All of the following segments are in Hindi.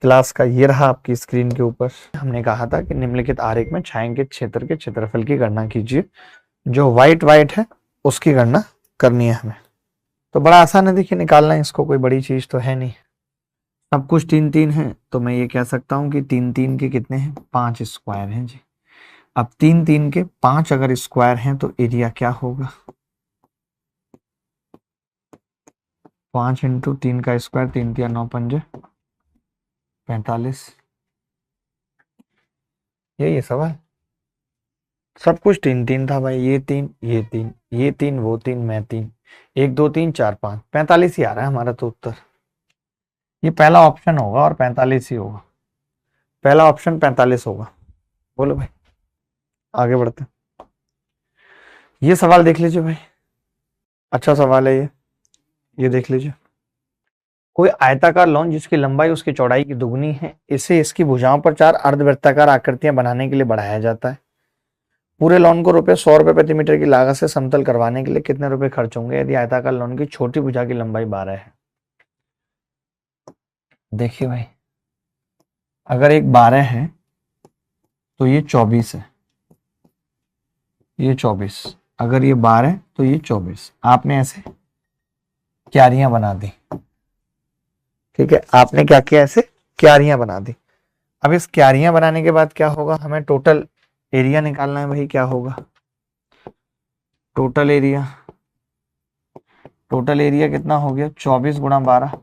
क्लास का ये रहा आपकी स्क्रीन के ऊपर। हमने कहा था कि निम्नलिखित आरेख में छायांकित क्षेत्र के क्षेत्रफल की गणना कीजिए। जो व्हाइट व्हाइट है उसकी गणना करनी है हमें। तो बड़ा आसान है, देखिए निकालना है इसको, कोई बड़ी चीज तो है नहीं। सब कुछ 3-3 है, तो मैं ये कह सकता हूं कि 3-3 के कितने हैं, 5 स्क्वायर हैं जी। अब 3-3 के 5 अगर स्क्वायर हैं तो एरिया क्या होगा, 5 इंटू 3 का स्क्वायर, 3 3 9 5 45। यही सवाल। सब कुछ 3-3 था भाई, ये 3 ये 3 ये 3 वो 3 मैं 3, 1 2 3 4 5, 45 ही आ रहा है हमारा तो उत्तर। ये पहला ऑप्शन होगा और 45 ही होगा, पहला ऑप्शन 45 होगा। बोलो भाई, आगे बढ़ते। ये सवाल देख लीजिए भाई, अच्छा सवाल है ये देख लीजिए। कोई आयताकार लॉन जिसकी लंबाई उसकी चौड़ाई की दुगनी है, इसे इसकी भुजाओं पर 4 अर्धवृत्ताकार आकृतियां बनाने के लिए बढ़ाया जाता है। पूरे लॉन को ₹100 प्रति मीटर की लागत से समतल करवाने के लिए कितने रुपए खर्च होंगे यदि आयताकार लॉन की छोटी भुजा की लंबाई 12 है। देखिए भाई, अगर एक 12 है तो ये 24 है, ये 24, अगर ये 12 तो ये 24। आपने ऐसे क्यारियां बना दी, ठीक है, आपने क्या किया, ऐसे क्यारियां बना दी। अब इस क्यारियां बनाने के बाद क्या होगा, हमें टोटल एरिया निकालना है भाई। क्या होगा टोटल एरिया, टोटल एरिया कितना हो गया, 24 गुणा 12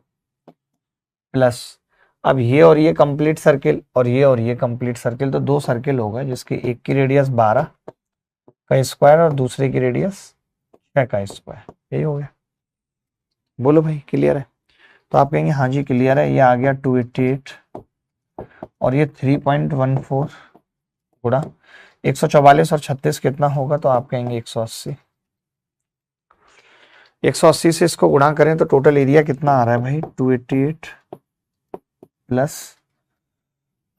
प्लस, अब ये और ये कंप्लीट सर्किल और ये कंप्लीट सर्किल, तो 2 सर्किल होगा जिसकी एक की रेडियस 12 का स्क्वायर और दूसरे की रेडियस 6 का स्क्वायर। यही हो गया। बोलो भाई क्लियर है, तो आप कहेंगे हाँ जी क्लियर है। ये आ गया 288 और ये 3.14 गुणा 144 और 36 कितना होगा, तो आप कहेंगे 180। 180 से इसको गुणा करें तो टोटल एरिया कितना आ रहा है भाई, 288 प्लस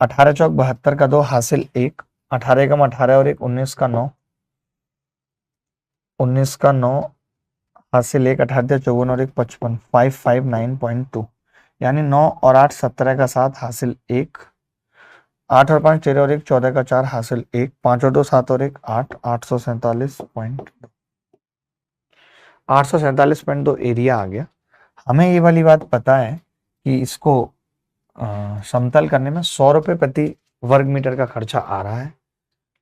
18 चौक 72 का 2 हासिल 1, 18 कम 18 और 1 19 का 9, 19 का 9 हासिल 1, 18 54 और 1 55, 559.2, यानी 9 और 8 17 का 7 हासिल 1, 8 और 5 13 और 1 14 का 4 हासिल 1, 5 और 2 7 और 1 8, 847.2 एरिया आ गया। हमें ये वाली बात पता है कि इसको समतल करने में ₹100 प्रति वर्ग मीटर का खर्चा आ रहा है,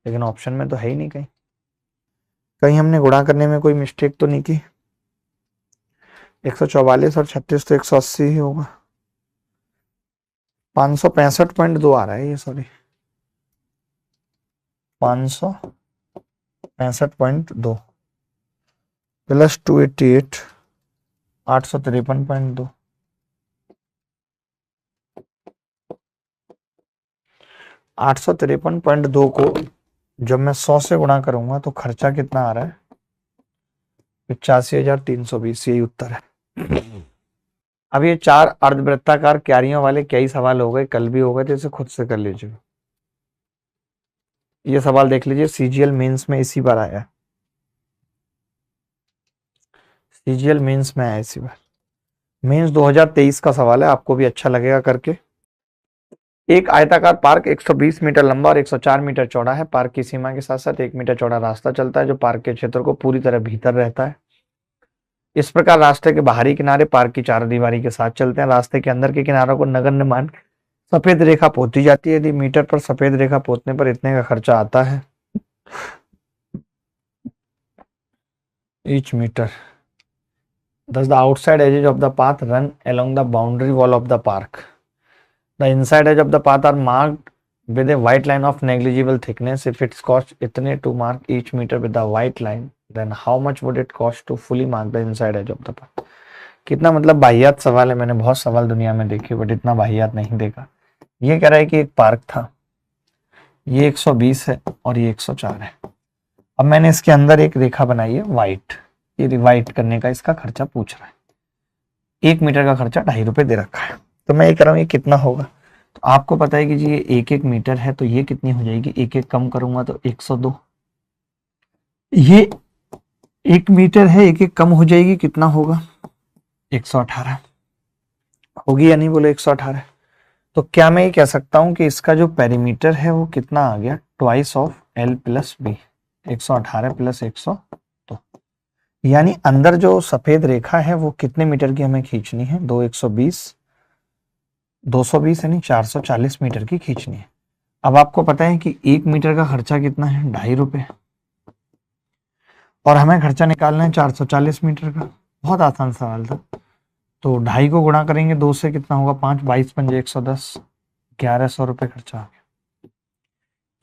लेकिन ऑप्शन में तो है ही नहीं। कहीं कहीं हमने गुणा करने में कोई मिस्टेक तो नहीं की। 144 और 36 तो 180 ही होगा। 565.2 आ रहा है ये, सॉरी 565.2 प्लस 288 853.2। 853.2 को जब मैं 100 से गुणा करूंगा तो खर्चा कितना आ रहा है, 85,320। यही उत्तर है। अब ये 4 अर्धवृत्ताकार क्यारियों वाले कई सवाल हो गए, कल भी हो गए, तो इसे खुद से कर लीजिए। ये सवाल देख लीजिए, सीजीएल मेंस में इसी बार आया, सीजीएल मेंस में आया इसी बार। मेंस 2023 का सवाल है, आपको भी अच्छा लगेगा करके। एक आयताकार पार्क 120 मीटर लंबा और 104 मीटर चौड़ा है। पार्क की सीमा के साथ साथ 1 मीटर चौड़ा रास्ता चलता है जो पार्क के क्षेत्र को पूरी तरह भीतर रहता है। इस प्रकार रास्ते के बाहरी किनारे पार्क की चारदीवारी के साथ चलते हैं। रास्ते के अंदर के किनारों को नगण्य मान सफेद रेखा पोती जाती है। यदि मीटर पर सफेद रेखा पोतने पर इतने का खर्चा आता है each meter. Thus the outside edges of the path run along the boundary wall of the park. The inside edge of the path are marked with a white line of negligible thickness. If it costs itne to mark each meter with the white line, then how much would it cost to fully mark the inside edge of the path? कितना मतलब बाहियात सवाल है। मैंने बहुत सवाल दुनिया में देखे बट इतना बाहियात नहीं देखा। ये कह रहा है कि एक पार्क था, ये 120 है और ये 104 है। अब मैंने इसके अंदर एक रेखा बनाई है वाइट, ये रिवाइट करने का इसका खर्चा पूछ रहा है। 1 मीटर का खर्चा ₹2.5 दे रखा है, तो मैं ये कह रहा हूँ ये कितना होगा। तो आपको पता है कि जी ये 1-1 मीटर है, तो ये कितनी हो जाएगी, 1-1 कम करूंगा तो 102। ये 1 मीटर है, 1-1 कम हो जाएगी, कितना होगा, 118 होगी या नहीं, बोले 118। तो क्या मैं ये कह सकता हूं कि इसका जो पेरीमीटर है वो कितना आ गया, twice of L plus B, 118 plus 100। तो यानी अंदर जो सफेद रेखा है वो कितने मीटर की हमें खींचनी है, 220 यानी 440 मीटर की खींचनी है। अब आपको पता है कि 1 मीटर का खर्चा कितना है, 2.5 रुपए, और हमें खर्चा निकालना है 440 मीटर का। बहुत आसान सवाल था। तो 2.5 को गुणा करेंगे 2 से, कितना होगा 5, 22 पंजे 110, 1100 रुपये खर्चा आ गया।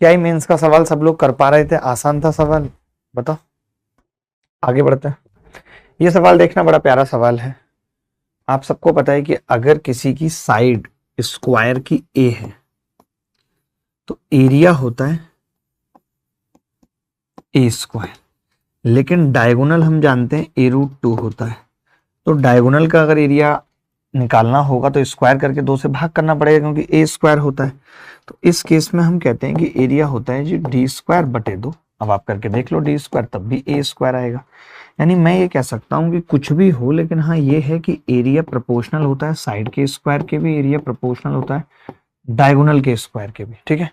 क्या ही मेंस का सवाल सब लोग कर पा रहे थे, आसान था सवाल, बताओ। आगे बढ़ते हैं। ये सवाल देखना बड़ा प्यारा सवाल है। आप सबको पता है कि अगर किसी की साइड स्क्वायर की ए है तो एरिया होता है ए स्क्वायर, लेकिन डायगोनल हम जानते हैं a√2 होता है। तो डायगोनल का अगर एरिया निकालना होगा तो स्क्वायर करके 2 से भाग करना पड़ेगा, क्योंकि ए स्क्वायर होता है। तो इस केस में हम कहते हैं कि एरिया होता है जी d²/2। अब आप करके देख लो d², तब भी a स्क्वायर आएगा। यानी मैं ये कह सकता हूँ कि कुछ भी हो, लेकिन हाँ ये है कि एरिया प्रोपोर्शनल होता है साइड के स्क्वायर के भी, एरिया प्रोपोर्शनल होता है डायगोनल के स्क्वायर के भी। ठीक है,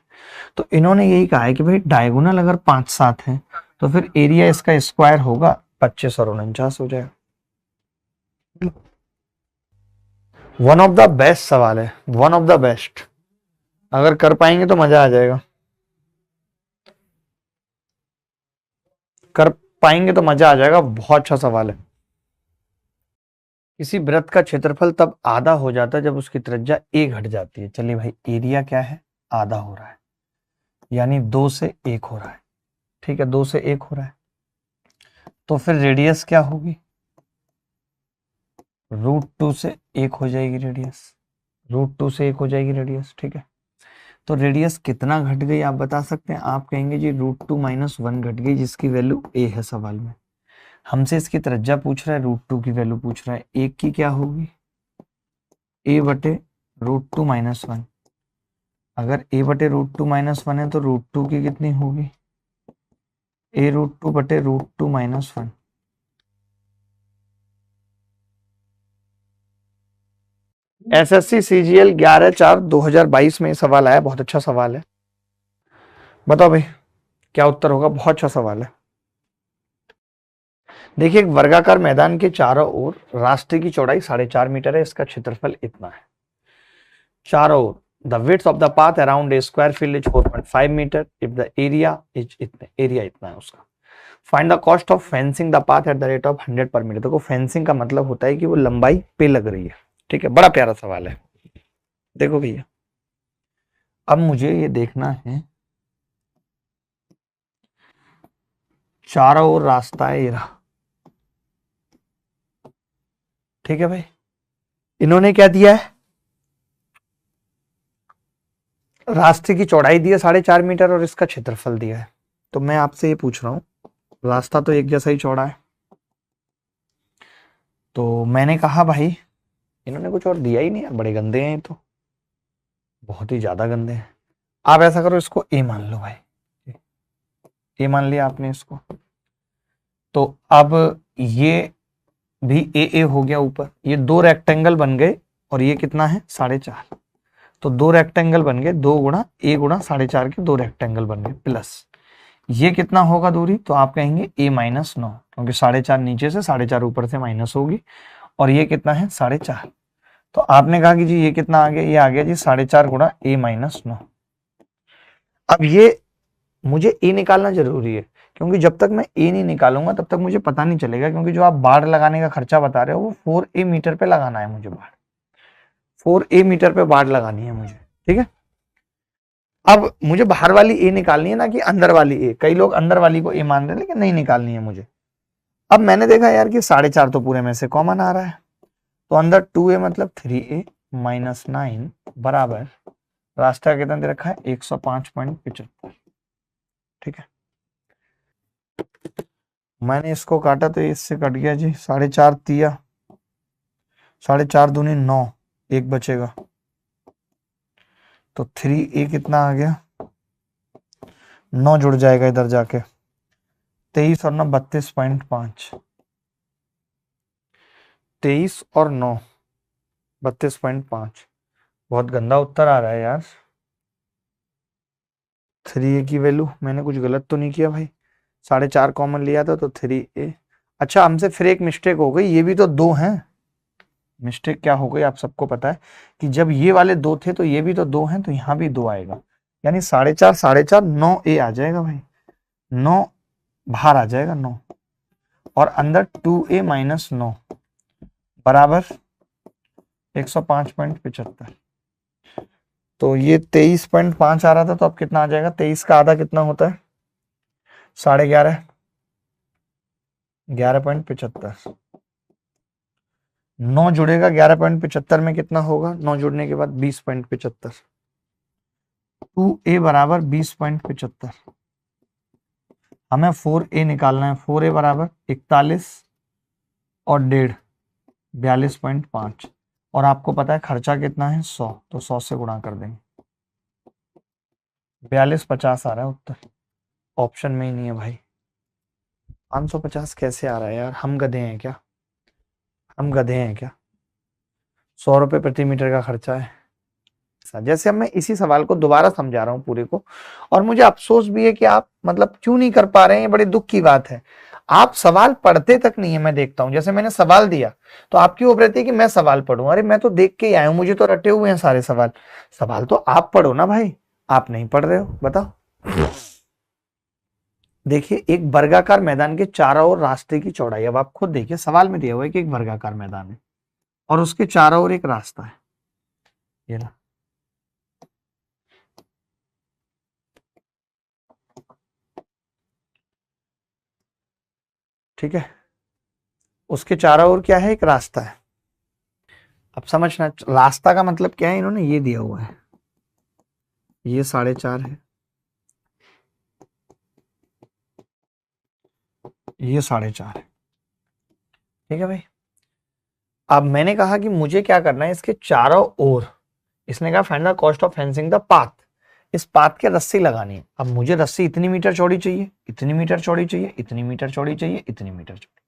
तो इन्होंने यही कहा है कि भाई डायगोनल अगर 5-7 है तो फिर एरिया इसका स्क्वायर होगा 25 और 49 हो जाएगा। वन ऑफ द बेस्ट सवाल है, वन ऑफ द बेस्ट। अगर कर पाएंगे तो मजा आ जाएगा, कर पाएंगे तो मजा आ जाएगा। बहुत अच्छा सवाल है। किसी वृत्त का क्षेत्रफल तब आधा हो जाता है जब उसकी त्रिज्या a घट जाती है। चलिए भाई, एरिया क्या है, आधा हो रहा है, यानी 2 से 1 हो रहा है। ठीक है, 2 से 1 हो रहा है, तो फिर रेडियस क्या होगी, √2 से 1 हो जाएगी रेडियस, √2 से 1 हो जाएगी रेडियस। ठीक है, तो रेडियस कितना घट गई आप बता सकते हैं? आप कहेंगे जी √2 - 1 घट गई, जिसकी वैल्यू a है सवाल में। हमसे इसकी त्रिज्या पूछ रहा है, √2 की वैल्यू पूछ रहा है, 1 की क्या होगी, a/√2 - 1। अगर a/√2 - 1 है तो √2 की कितनी होगी, a√2/√2 - 1। एसएससी सीजीएल 11/4/2022 में सवाल आया, बहुत अच्छा सवाल है। बताओ भाई क्या उत्तर होगा, बहुत अच्छा सवाल है। देखिए, एक वर्गाकार मैदान के चारों ओर रास्ते की चौड़ाई 4.5 मीटर है, इसका क्षेत्रफल इतना है। चारों ओर the width of the path around a square field is 4.5 meter if the area is इतने, एरिया इतना है उसका। Find the cost of fencing the path at the rate of 100 पर मीटर। देखो फेंसिंग का मतलब होता है कि वो लंबाई पे लग रही है। ठीक है, बड़ा प्यारा सवाल है। देखो भैया, अब मुझे ये देखना है, चारों ओर रास्ता है ये रहा। ठीक है भाई, इन्होंने क्या दिया है, रास्ते की चौड़ाई दी है 4.5 मीटर और इसका क्षेत्रफल दिया है। तो मैं आपसे ये पूछ रहा हूं, रास्ता तो एक जैसा ही चौड़ा है, तो मैंने कहा भाई इन्होंने कुछ और दिया ही नहीं यार, बड़े गंदे हैं तो, बहुत ही ज्यादा गंदे हैं। आप ऐसा करो, इसको ए मान लो भाई, ए मान लिया आपने इसको। तो अब ये भी ए हो गया ऊपर, ये 2 रेक्टेंगल बन गए, और ये कितना है 4.5। तो 2 रेक्टेंगल बन गए, 2 गुणा a गुणा 4.5 के 2 रेक्टेंगल बन गए, प्लस ये कितना होगा दूरी, तो आप कहेंगे a - 9, क्योंकि 4.5 नीचे से 4.5 ऊपर से माइनस होगी, और ये कितना है 4.5। तो आपने कहा कि जी ये कितना आ गया, ये आ गया जी 4.5 गुणा a - 9। अब ये मुझे a निकालना जरूरी है, क्योंकि जब तक मैं a नहीं निकालूंगा तब तक मुझे पता नहीं चलेगा, क्योंकि जो आप बाढ़ लगाने का खर्चा बता रहे हो वो 4a मीटर पे लगाना है मुझे, बाढ़ 4a मीटर पे बाढ़ लगानी है मुझे। ठीक है, अब मुझे बाहर वाली ए निकालनी है, ना कि अंदर वाली ए। कई लोग अंदर वाली को ए मान रहे हैं, लेकिन नहीं निकालनी है मुझे। अब मैंने देखा यार कि 4.5 तो पूरे में से कॉमन आ रहा है, तो अंदर 2a मतलब 3a - 9 बराबर रास्ता कितना दे रखा है 105.75। ठीक है, मैंने इसको काटा तो इससे कट गया जी 4.5 तिया 4.5 दूनी 9, एक बचेगा, तो 3a कितना आ गया, 9 जुड़ जाएगा इधर जाके, 23 और 9 32.5, 23 और 9 32.5, बहुत गंदा उत्तर आ रहा है यार। 3a की वैल्यू, मैंने कुछ गलत तो नहीं किया भाई? 4.5 कॉमन लिया था तो 3a। अच्छा, हमसे फिर एक मिस्टेक हो गई, ये भी तो 2 हैं। मिस्टेक क्या हो गई आप सबको पता है कि जब ये वाले 2 थे तो ये भी तो 2 हैं, तो यहाँ भी 2 आएगा, यानी 4.5 4.5 9a आ जाएगा भाई। 9 बाहर आ जाएगा 9, और अंदर 2a माइनस 9 बराबर 105.75। तो ये 23.5 आ रहा था, तो अब कितना आ जाएगा? 23 का आधा कितना होता है? 11.5, 11.75। 9 जुड़ेगा 11.75 में, कितना होगा 9 जुड़ने के बाद? 20.75। 2a बराबर 20.75। हमें 4a निकालना है। 4a बराबर 41 और 1.5, 42.5। और आपको पता है खर्चा कितना है? 100, तो 100 से गुणा कर देंगे। 4250 आ रहा है उत्तर, ऑप्शन में ही नहीं है भाई। 550 कैसे आ रहा है यार? हम गधे हैं क्या? हम गधे हैं क्या? 100 रुपए प्रति मीटर का खर्चा है। जैसे अब मैं इसी सवाल को दोबारा समझा रहा हूँ पूरे को, और मुझे अफसोस भी है कि आप मतलब क्यों नहीं कर पा रहे हैं, ये बड़े दुख की बात है। आप सवाल पढ़ते तक नहीं है, मैं देखता हूँ। जैसे मैंने सवाल दिया तो आपकी होप रहती है कि मैं सवाल पढ़ूं। अरे मैं तो देख के ही आया हूं, मुझे तो रटे हुए हैं सारे सवाल। सवाल तो आप पढ़ो ना भाई, आप नहीं पढ़ रहे हो, बताओ। देखिए, एक वर्गाकार मैदान के चारों ओर रास्ते की चौड़ाई, अब आप खुद देखिए, सवाल में दिया हुआ है कि एक वर्गाकार मैदान है और उसके चारों ओर एक रास्ता है, ये ना। ठीक है, उसके चारों ओर क्या है? एक रास्ता है। अब समझना, रास्ता का मतलब क्या है, इन्होंने ये दिया हुआ है, ये 4.5 है, ये 4.5 है। ठीक है भाई। अब मैंने कहा कि मुझे क्या करना है, इसके चारों ओर, इसने कहा find the cost of fencing the path, इस पाथ के रस्सी लगानी है। अब मुझे रस्सी इतनी मीटर चौड़ी चाहिए, इतनी मीटर चौड़ी चाहिए, इतनी मीटर चौड़ी चाहिए, इतनी मीटर चौड़ी।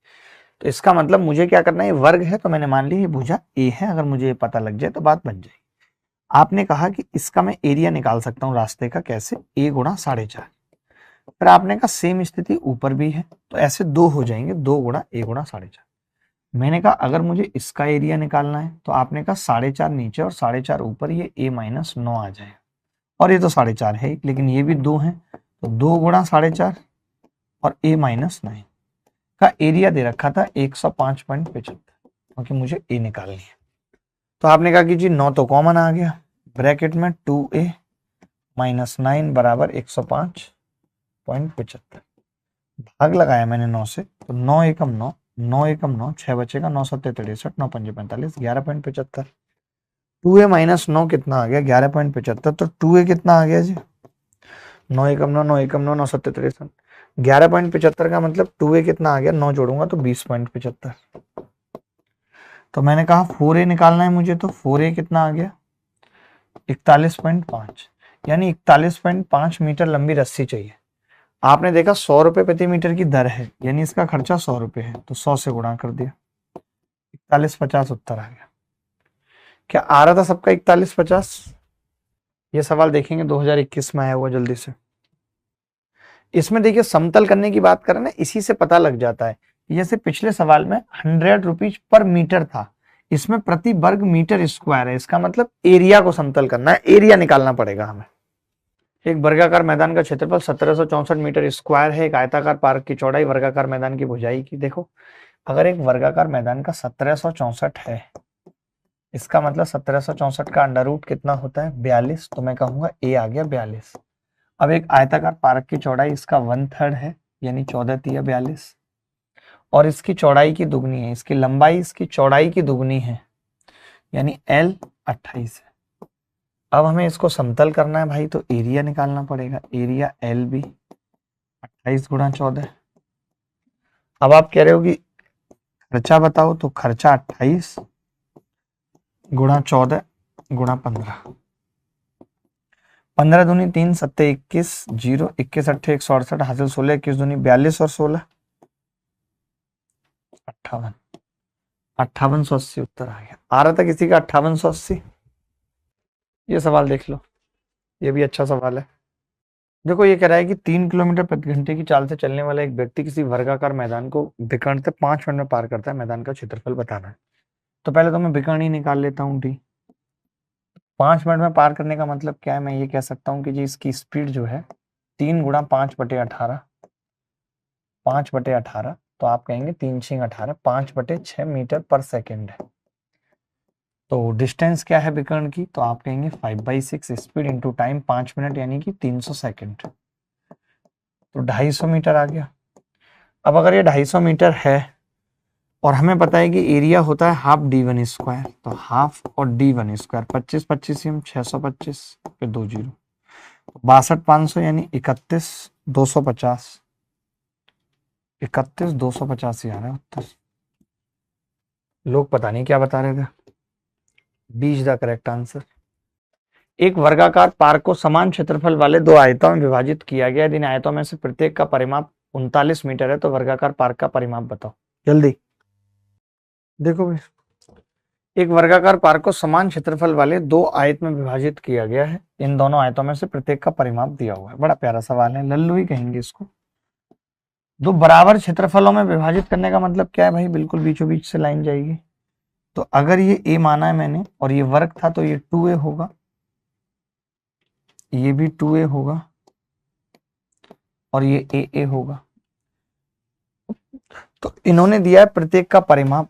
तो इसका मतलब मुझे क्या करना है, वर्ग है तो मैंने मान ली ये भुजा ए है, अगर मुझे ये पता लग जाए तो बात बन जाएगी। आपने कहा कि इसका मैं एरिया निकाल सकता हूँ रास्ते का, कैसे? a गुणा 4.5। फिर आपने कहा सेम स्थिति ऊपर भी है, तो ऐसे 2 हो जाएंगे, 2 गुणा a गुणा 4.5। मैंने कहा अगर मुझे इसका एरिया निकालना है, तो आपने कहा 4.5 नीचे और 4.5 ऊपर, ये a माइनस 9 आ जाए। और ये तो 4.5 है, लेकिन ये भी 2 है, तो 2 गुणा 4.5 और a माइनस 9 का एरिया दे रखा था 105.75, क्योंकि मुझे a निकालनी है। तो आपने कहा कि जी 9 तो कॉमन आ गया, ब्रैकेट में 2a माइनस 9 बराबर 105.75। भाग लगाया मैंने 9 से, तो 9 एकम 9, 9 एकम 9, 6 बचेगा, 9 सत्ते 63, 9 पंजे 45, 11.75। 2a माइनस 9 कितना आ गया? 11.75। तो 2a कितना आ गया जी? 9 एकम 9, 9 एकम 9, 9 सत्ते 63, 11.75 का मतलब 2a कितना आ गया? 9 जोड़ूंगा तो 20.75। तो मैंने कहा 4a निकालना है मुझे, तो 4a कितना आ गया? 41.5, यानी 41.5 मीटर लंबी रस्सी चाहिए। आपने देखा 100 रुपए प्रति मीटर की दर है, यानी इसका खर्चा 100 रुपए है, तो 100 से गुणा कर दिया, 4150 उत्तर आ गया। क्या आ रहा था सबका 4150? ये सवाल देखेंगे 2021 में आया हुआ, जल्दी से। इसमें देखिए समतल करने की बात करें ना, इसी से पता लग जाता है। जैसे पिछले सवाल में 100 रुपीज पर मीटर था, इसमें प्रति वर्ग मीटर स्क्वायर है, इसका मतलब एरिया को समतल करना है, एरिया निकालना पड़ेगा हमें। एक वर्गाकार मैदान का क्षेत्रफल 1764 मीटर स्क्वायर है। एक आयताकार पार्क की चौड़ाई वर्गाकार मैदान की भुजाई की। देखो, अगर एक वर्गाकार मैदान का 1764 है, इसका मतलब 1764 का अंडर रूट कितना होता है? 42, तो मैं कहूंगा ए आ गया 42। अब एक आयताकार पार्क की चौड़ाई इसका 1/3 है, यानी 14 तिया 42, और इसकी चौड़ाई की दुगनी है, इसकी लंबाई इसकी चौड़ाई की दुगनी है, यानी एल 28 है। अब हमें इसको समतल करना है भाई, तो एरिया निकालना पड़ेगा, एरिया एल बी 28 गुणा 14। अब आप कह रहे हो कि खर्चा बताओ, तो खर्चा 28 गुणा 14 गुणा 15, 15 दूनी 3 सत्ते 21, 0 21 अट्ठे 168, हासिल 16, 21 दूनी 42 और 16 58, 5880 उत्तर आ गया। आ रहा था किसी का 5880? ये सवाल देख लो, ये भी अच्छा सवाल है। देखो ये कह रहा है कि 3 किलोमीटर प्रति घंटे की चाल से चलने वाला एक व्यक्ति किसी वर्गाकार मैदान को विकर्ण से 5 मिनट में पार करता है, मैदान का क्षेत्रफल बताना है। तो पहले तो मैं विकर्ण ही निकाल लेता हूँ डी। 5 मिनट में पार करने का मतलब क्या है, मैं ये कह सकता हूँ कि जी इसकी स्पीड जो है 3 × 5/18, 5/18, तो आप कहेंगे 3×6=18, 5/6 मीटर पर सेकेंड है। तो डिस्टेंस क्या है विकर्ण की, तो आप कहेंगे 5/6 स्पीड इंटू टाइम 5 मिनट यानी कि 300 सेकेंड, तो 250 मीटर आ गया। अब अगर ये 250 मीटर है और हमें पता है कि एरिया होता है हाफ d1², तो हाफ और d1², 25 25 625 फिर 2 जीरो, 62,500 यानी 31,250, 31,250 ही आ रहा है उत्तर। लोग पता नहीं क्या बता रहे थे। B is the correct answer. एक वर्गाकार पार्क को समान क्षेत्रफल वाले 2 आयतों में विभाजित किया गया। यदि इन आयतों में से प्रत्येक का परिमाप 39 मीटर है तो वर्गाकार पार्क का परिमाप बताओ जल्दी। देखो भाई, एक वर्गाकार पार्क को समान क्षेत्रफल वाले 2 आयत में विभाजित किया गया है। इन दोनों आयतों में से प्रत्येक का परिमाप दिया हुआ है। बड़ा प्यारा सवाल है, लल्लू ही कहेंगे इसको। 2 बराबर क्षेत्रफलों में विभाजित करने का मतलब क्या है भाई, बिल्कुल बीचों बीच से लाइन जाएगी। तो अगर ये a माना है मैंने और ये वर्ग था तो ये 2a होगा, ये भी 2a होगा और ये a होगा। तो इन्होंने दिया है प्रत्येक का परिमाप,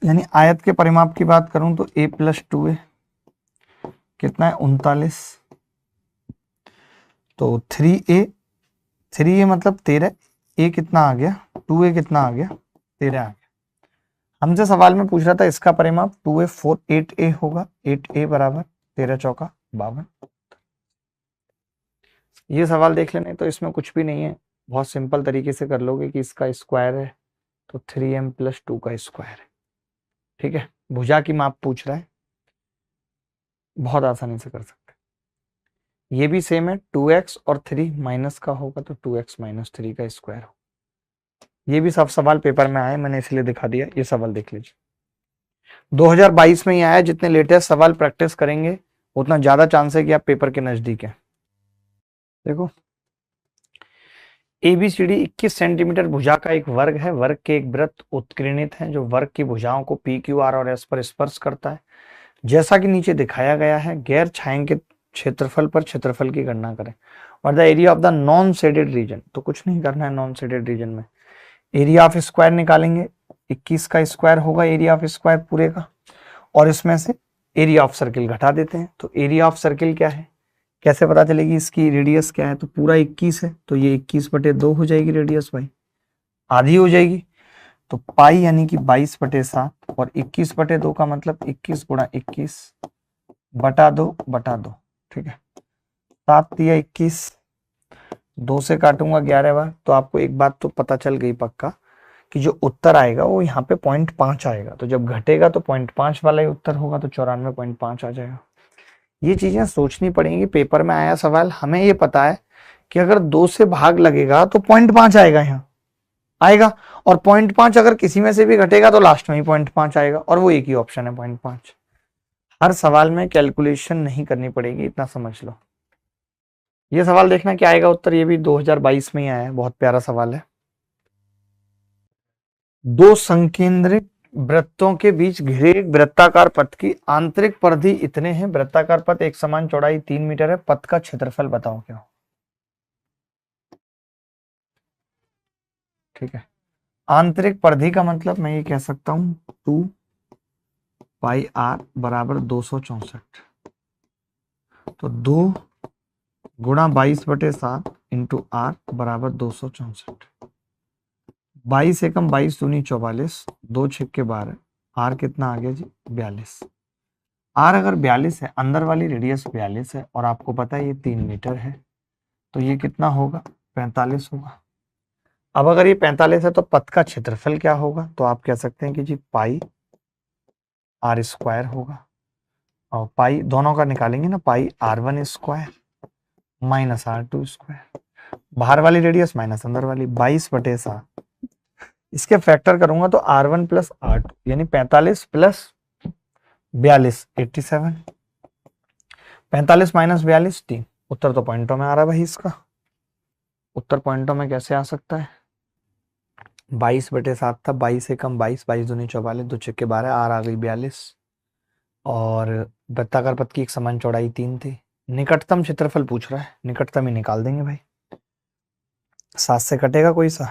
यानी आयत के परिमाप की बात करूं तो a + 2a कितना है 39, तो 3a मतलब 13, a कितना आ गया 2a कितना आ गया 13 आ गया। हमसे सवाल में पूछ रहा था इसका परिमाप 2a 4 8a होगा, 8a बराबर 13 चौका 52। ये सवाल देख लेने तो इसमें कुछ भी नहीं है, बहुत सिंपल तरीके से कर लोगे कि इसका स्क्वायर है तो 3m + 2 का स्क्वायर है। ठीक है, भुजा की माप पूछ रहा है, बहुत आसानी से कर सकते हैं। ये भी सेम है, 2x और 3 माइनस का होगा तो 2x - 3 का स्क्वायर हो। ये भी सब सवाल पेपर में आए, मैंने इसलिए दिखा दिया। ये सवाल देख लीजिए, 2022 में ही आया। जितने लेटेस्ट सवाल प्रैक्टिस करेंगे उतना ज्यादा चांस है कि आप पेपर के नजदीक है। देखो, ABCD 21 सेंटीमीटर भुजा का एक वर्ग है। वर्ग के एक वृत्त उत्कीर्णित है जो वर्ग की भुजाओं को PQR और S पर स्पर्श करता है। जैसा कि नीचे दिखाया गया है, गैर छायांकित क्षेत्रफल पर क्षेत्रफल की गणना करें। और the area of the non shaded region, तो कुछ नहीं करना है नॉन शेडेड रीजन में। एरिया ऑफ स्क्वायर निकालेंगे, 21 का स्क्वायर होगा एरिया ऑफ स्क्वायर पूरे का, और इसमें से एरिया ऑफ सर्किल घटा देते हैं। तो एरिया ऑफ सर्किल क्या है, कैसे पता चलेगी, इसकी रेडियस क्या है, तो पूरा 21 है तो ये 21/2 हो जाएगी रेडियस भाई, आधी हो जाएगी। तो पाई यानी कि 22/7 और 21/2 का मतलब 21 × 21 बटा 2/2। ठीक है, 7 × 21, 2 से काटूंगा 11 बार, तो आपको एक बात तो पता चल गई पक्का कि जो उत्तर आएगा वो यहाँ पे 0.5 आएगा। तो जब घटेगा तो 0.5 वाला ही उत्तर होगा, तो 94.5 आ जाएगा। ये चीजें सोचनी पड़ेंगी, पेपर में आया सवाल। हमें ये पता है कि अगर 2 से भाग लगेगा तो 0.5 आएगा, यहाँ आएगा, और 0.5 अगर किसी में से भी घटेगा तो लास्ट में ही 0.5 आएगा, और वो एक ही ऑप्शन है 0.5। हर सवाल में कैलकुलेशन नहीं करनी पड़ेगी, इतना समझ लो। ये सवाल देखना क्या आएगा उत्तर, ये भी 2022 में ही आया है, बहुत प्यारा सवाल है। 2 संकेंद्रित वृत्तों के बीच घिरे एक वृत्ताकार पथ की आंतरिक परिधि इतने हैं। वृत्ताकार पथ एक समान चौड़ाई 3 मीटर है। पथ का क्षेत्रफल बताओ क्या हो। ठीक है, आंतरिक परिधि का मतलब मैं ये कह सकता हूं 2πr बराबर 264, तो 2 × 22/7 इंटू r बराबर 264। 22 एकम 22 दूनी 44, 2 छक्के 12, आर कितना आ गया जी 42। आर अगर 42 है, अंदर वाली रेडियस 42 है और आपको पता है ये 3 मीटर है, तो ये कितना होगा 45 होगा। अब अगर ये 45 है तो पथ का क्षेत्रफल क्या होगा, तो आप कह सकते हैं कि जी पाई r² होगा, और पाई दोनों का निकालेंगे ना, पाई r1² माइनस r2², बाहर वाली रेडियस माइनस अंदर वाली, 22/7। इसके फैक्टर करूंगा तो r1 + r2 यानी 45 + 42 87, 45 माइनस 42 3। उत्तर तो पॉइंटों में आ रहा है भाई इसका। उत्तर पॉइंटों में कैसे आ सकता है? 22/7 था, 22 से कम 22, 22 दूनी 44, 2 छक्के 12, आर आ गई 42। और वृत्ताकार पथ की एक समान चौड़ाई 3 थी। निकटतम क्षेत्रफल पूछ रहा है, निकटतम ही निकाल देंगे भाई। 7 से कटेगा कोई सा?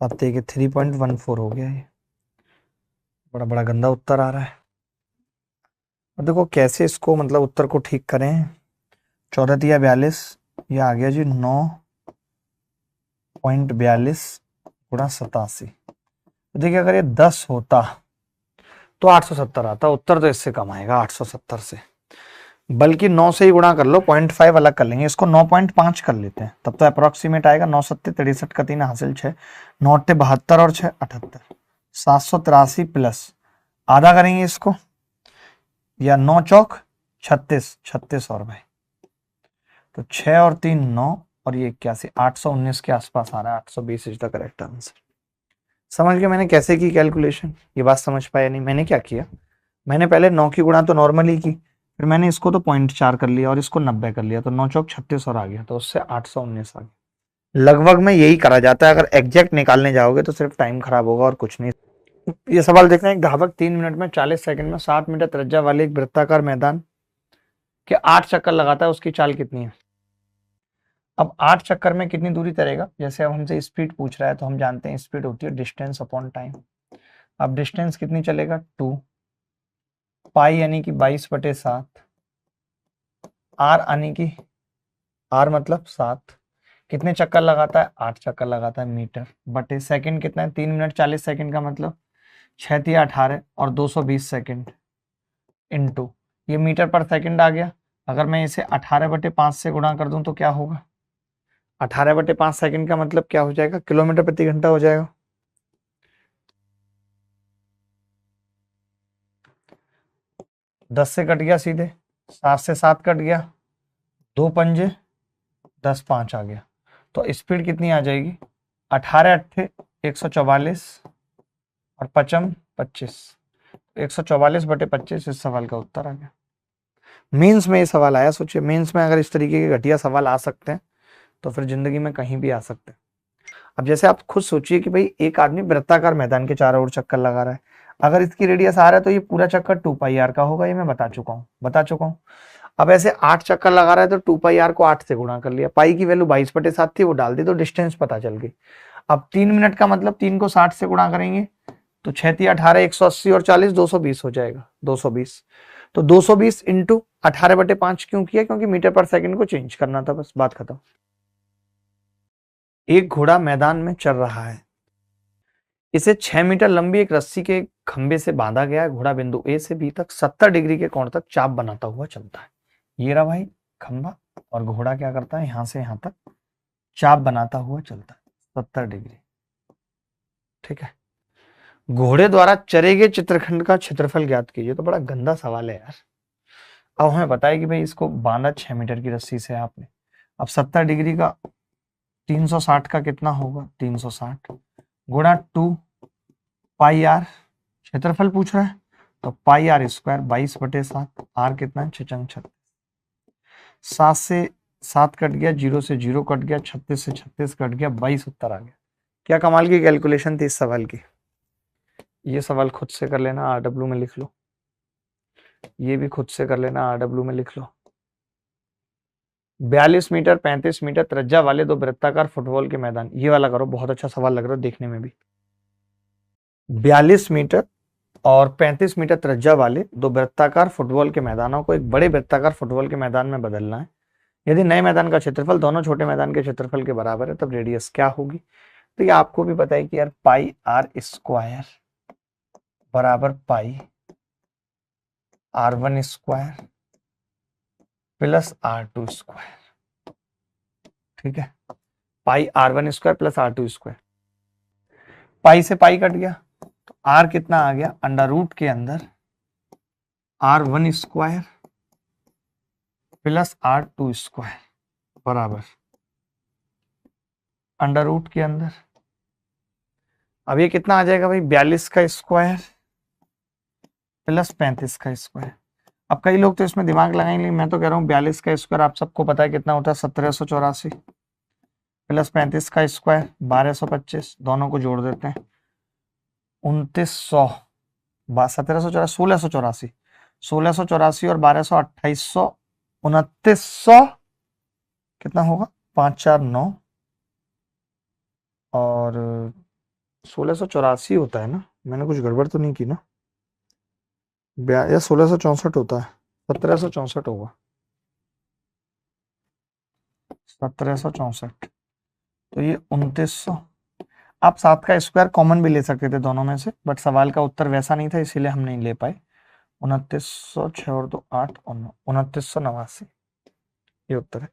7 के 3.14 हो गया ये। बड़ा बड़ा गंदा उत्तर आ रहा है। अब देखो कैसे इसको मतलब उत्तर को ठीक करें। 14 तिया 42, ये आ गया जी 9.42 गुणा 87। देखिए अगर ये 10 होता तो 870 आता। उत्तर तो इससे कम आएगा 870 से, बल्कि 9 से ही गुणा कर लो, 0.5 अलग कर लेंगे, इसको 9.5 कर लेते हैं, तब तो अप्रोक्सीमेट आएगा। 9 सत्ते 63 का 3 हासिल 6, 9 अट्ठे 72 और 6 78, 783 प्लस आधा करेंगे इसको, या 9 चौक 36, 36 और भाई तो 6 और 3 9 और ये 81, 819 के आसपास आ रहा है। 820 इज द करेक्ट आंसर। समझ गए मैंने कैसे की कैलकुलेशन? ये बात समझ पाया नहीं? मैंने क्या किया, मैंने पहले 9 की गुणा तो नॉर्मली की, फिर मैंने इसको तो 0.4 कर लिया और इसको 90 कर लिया, तो 9 चौक 36 और आ गया, तो उससे 819 आ गया। लगभग में यही करा जाता है। अगर एग्जैक्ट निकालने जाओगे तो सिर्फ टाइम खराब होगा और कुछ नहीं। ये सवाल देखना, एक धावक 3 मिनट में 40 सेकंड में 7 मीटर त्रिज्या वाले एक वृत्ताकार मैदान के 8 चक्कर लगाता है, उसकी चाल कितनी है? अब 8 चक्कर में कितनी दूरी तैरेगा? जैसे अब हमसे स्पीड पूछ रहा है तो हम जानते हैं स्पीड होती है डिस्टेंस अपॉन टाइम। अब डिस्टेंस कितनी चलेगा? 2 पाई यानी कि 22/7, आर यानी कि आर मतलब 7, कितने चक्कर लगाता है? 8 चक्कर लगाता है, मीटर बटे सेकंड कितना है? 3 मिनट 40 सेकंड का मतलब 6 तिया 18 और 220 सेकंड इनटू ये मीटर पर सेकंड आ गया। अगर मैं इसे 18/5 से गुणा कर दूं तो क्या होगा? 18/5 सेकंड का मतलब क्या हो जाएगा? किलोमीटर प्रति घंटा हो जाएगा। दस से कट गया सीधे, 7 से 7 कट गया, 2 पंजे 10, 5 आ गया, तो स्पीड कितनी आ जाएगी? 18 अट्ठे 144 और पचम 25, 144/25 इस सवाल का उत्तर आ गया। मेंस में ये सवाल आया। सोचिए मेंस में अगर इस तरीके के घटिया सवाल आ सकते हैं तो फिर जिंदगी में कहीं भी आ सकते हैं। अब जैसे आप खुद सोचिए कि भाई एक आदमी वृत्ताकार मैदान के चारों ओर चक्कर लगा रहा है, अगर इसकी रेडियस आ रहा है तो ये पूरा चक्कर 2πr का होगा, ये मैं बता चुका हूँ। अब ऐसे 8 चक्कर लगा रहा है तो 2πr को 8 से गुणा कर लिया, पाई की वैल्यू 22/7 थी, वो डाल दी तो डिस्टेंस पता चल गई। अब 3 मिनट का मतलब 3 को 60 से गुणा करेंगे तो 6 तिया 18, 180 और 40 220 हो जाएगा, 220। तो 220 इंटू 18/5 क्यों किया? क्योंकि मीटर पर सेकंड को चेंज करना था, बस बात खत्म। एक घोड़ा मैदान में चल रहा है, इसे 6 मीटर लंबी एक रस्सी के खंबे से बांधा गया है। घोड़ा बिंदु ए से बी तक 70 डिग्री के कोण तक चाप बनाता हुआ चलता है। ये रहा भाई खंबा, और घोड़ा क्या करता है? यहां से यहां तक चाप बनाता हुआ चलता है 70 डिग्री। ठीक है, घोड़े द्वारा चरे गए चित्रखंड का क्षेत्रफल ज्ञात कीजिए। तो बड़ा गंदा सवाल है यार। अब हमें पता है कि भाई इसको बांधा 6 मीटर की रस्सी से आपने। अब 70 डिग्री का 360 का कितना होगा? 360 गुणा 2πr, क्षेत्रफल पूछ रहा है तो πr स्क्वायर 22/7, आर कितना है? 6×36, 7 से 7 कट गया, 0 से 0 कट गया, 36 से 36 कट गया, 22 उत्तर आ गया। क्या कमाल की कैलकुलेशन थी इस सवाल की। ये सवाल खुद से कर लेना, आरडब्ल्यू में लिख लो। ये भी खुद से कर लेना, आरडब्ल्यू में लिख लो। 42 मीटर 35 मीटर त्रिज्या वाले दो वृत्ताकार फुटबॉल के मैदान, ये वाला करो, बहुत अच्छा सवाल लग रहा है देखने में भी। 42 मीटर और 35 मीटर त्रिज्या वाले दो वृत्ताकार फुटबॉल के मैदानों को एक बड़े वृत्ताकार फुटबॉल के मैदान में बदलना है। यदि नए मैदान का क्षेत्रफल दोनों छोटे मैदान के क्षेत्रफल के बराबर है तब रेडियस क्या होगी? तो ये आपको भी पता है कि यार πr स्क्वायर बराबर πr1 square plus r2 square. ठीक है, πr1 square plus r2 square. पाई से पाई कट गया तो r कितना आ गया? अंडर रूट के अंदर r1 square plus r2 square बराबर अंडर रूट के अंदर। अब ये कितना आ जाएगा भाई? 42 का स्क्वायर प्लस 35 का स्क्वायर। अब कई लोग तो इसमें दिमाग लगाएंगे, मैं तो कह रहा हूँ 42 का स्क्वायर आप सबको पता है कितना होता है, 1784 प्लस 35 का स्क्वायर 1225, दोनों को जोड़ देते हैं 2900, 1784, 1684, 1684 और 1200 2800, 2900, कितना होगा 549 और 1684 होता है ना, मैंने कुछ गड़बड़ तो नहीं की ना, या 1664 होता है, 1764 होगा, 1764, तो ये 2900। आप 7 का स्क्वायर कॉमन भी ले सकते थे दोनों में से, बट सवाल का उत्तर वैसा नहीं था इसीलिए हम नहीं ले पाए। 2900, 6 और 2 8 और 9, 2989, ये उत्तर है।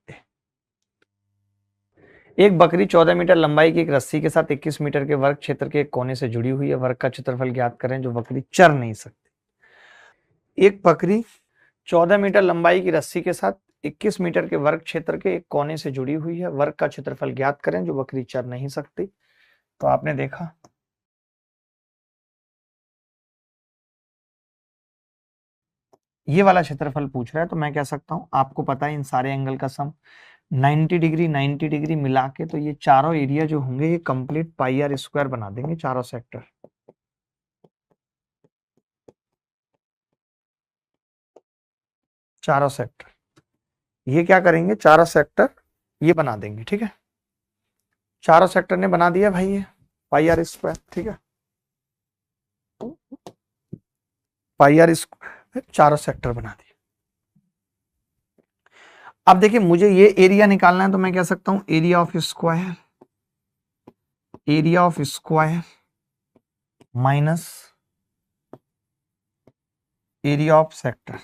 एक बकरी 14 मीटर लंबाई की एक रस्सी के साथ 21 मीटर के वर्ग क्षेत्र के एक कोने से जुड़ी हुई है, वर्ग का क्षेत्रफल ज्ञात करें जो बकरी चर नहीं सकती। एक बकरी 14 मीटर लंबाई की रस्सी के साथ 21 मीटर के वर्ग क्षेत्र के एक कोने से जुड़ी हुई है, वर्ग का क्षेत्रफल ज्ञात करें जो बकरी चर नहीं सकती। तो आपने देखा ये वाला क्षेत्रफल पूछ रहा है, तो मैं कह सकता हूं आपको पता है इन सारे एंगल का सम 90 डिग्री 90 डिग्री मिला के, तो ये चारों एरिया जो होंगे ये कंप्लीट पाई आर स्क्वायर बना देंगे, चारों सेक्टर। चारों सेक्टर ये क्या करेंगे, चारों सेक्टर ये बना देंगे, ठीक है। चारों सेक्टर ने बना दिया भाई ये पाई आर स्क्वायर, ठीक है। पाई आर स्क्वायर चारों सेक्टर बना दिया। अब देखिए मुझे ये एरिया निकालना है, तो मैं कह सकता हूं area of square, area of square minus area of sector,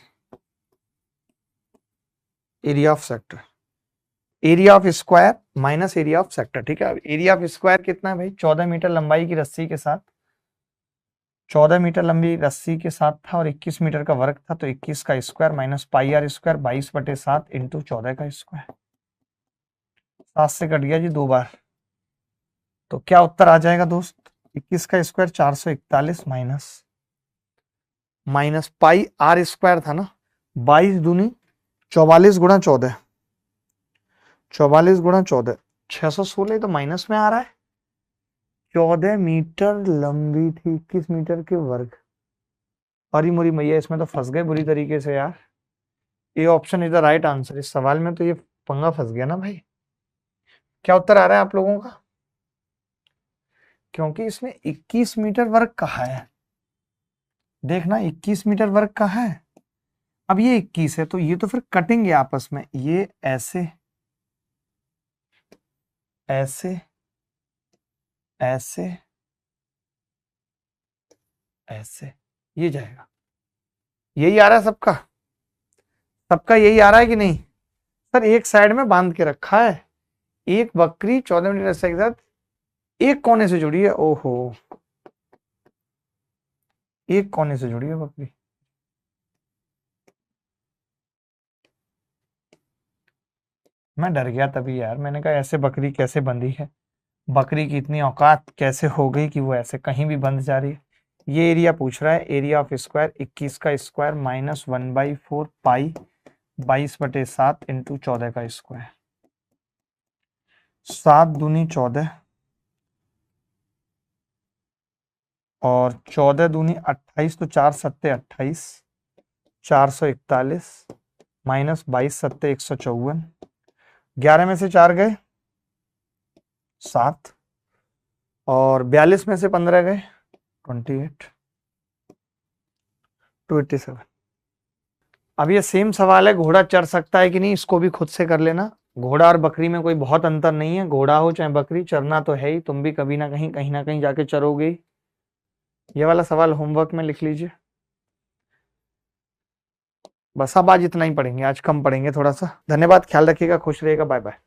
area of sector, area of square minus area of sector, ठीक है। अब एरिया ऑफ स्क्वायर कितना है भाई, 14 मीटर लंबाई की रस्सी के साथ, 14 मीटर लंबी रस्सी के साथ था और 21 मीटर का वर्ग था, तो 21 का square minus pi r square 22/7 into 14 का स्क्वायर, 7 से कट गया जी 2 बार, तो क्या उत्तर आ जाएगा दोस्त, 21 का square 441 minus pi r square था ना, 22 दूनी 44 गुणा 14, 44 गुणा 14 616, तो माइनस में आ रहा है। 14 मीटर लंबी थी, 21 मीटर के वर्ग, अरे मोरी मैया इसमें तो फंस गए बुरी तरीके से यार, ये option is the right answer, इस सवाल में तो ये पंगा फंस गया ना भाई। क्या उत्तर आ रहा है आप लोगों का, क्योंकि इसमें 21 मीटर वर्ग कहा है, देखना 21 मीटर वर्ग का है। अब ये 21 है तो ये तो फिर कटेंगे आपस में, ये ऐसे ऐसे ऐसे ऐसे, ये जाएगा, यही आ रहा है सबका, सबका यही आ रहा है कि नहीं सर, एक साइड में बांध के रखा है, एक बकरी 14 मीटर रस्सी के साथ एक कोने से जुड़ी है, ओहो एक कोने से जुड़ी है बकरी, मैं डर गया तभी यार, मैंने कहा ऐसे बकरी कैसे बंधी है, बकरी की इतनी औकात कैसे हो गई कि वो ऐसे कहीं भी बंध जा रही है। ये एरिया पूछ रहा है, एरिया ऑफ स्क्वायर 21 का स्क्वायर माइनस 1/4 पाई 22/7 इंटू 14 का स्क्वायर, 7 दूनी 14 और 14 दूनी 28, तो 4 सत्ते 28, 441 माइनस 22 सत्ते 154, 11 में से 4 गए 7 और 42 में से 15 गए 28, 287। अब ये सेम सवाल है, घोड़ा चढ़ सकता है कि नहीं, इसको भी खुद से कर लेना। घोड़ा और बकरी में कोई बहुत अंतर नहीं है, घोड़ा हो चाहे बकरी चरना तो है ही, तुम भी कभी ना कहीं ना कहीं जाके चरोगे ही। ये वाला सवाल होमवर्क में लिख लीजिए। बस अब आज इतना ही पढ़ेंगे, आज कम पढ़ेंगे थोड़ा सा। धन्यवाद, ख्याल रखिएगा, खुश रहिएगा, बाय बाय।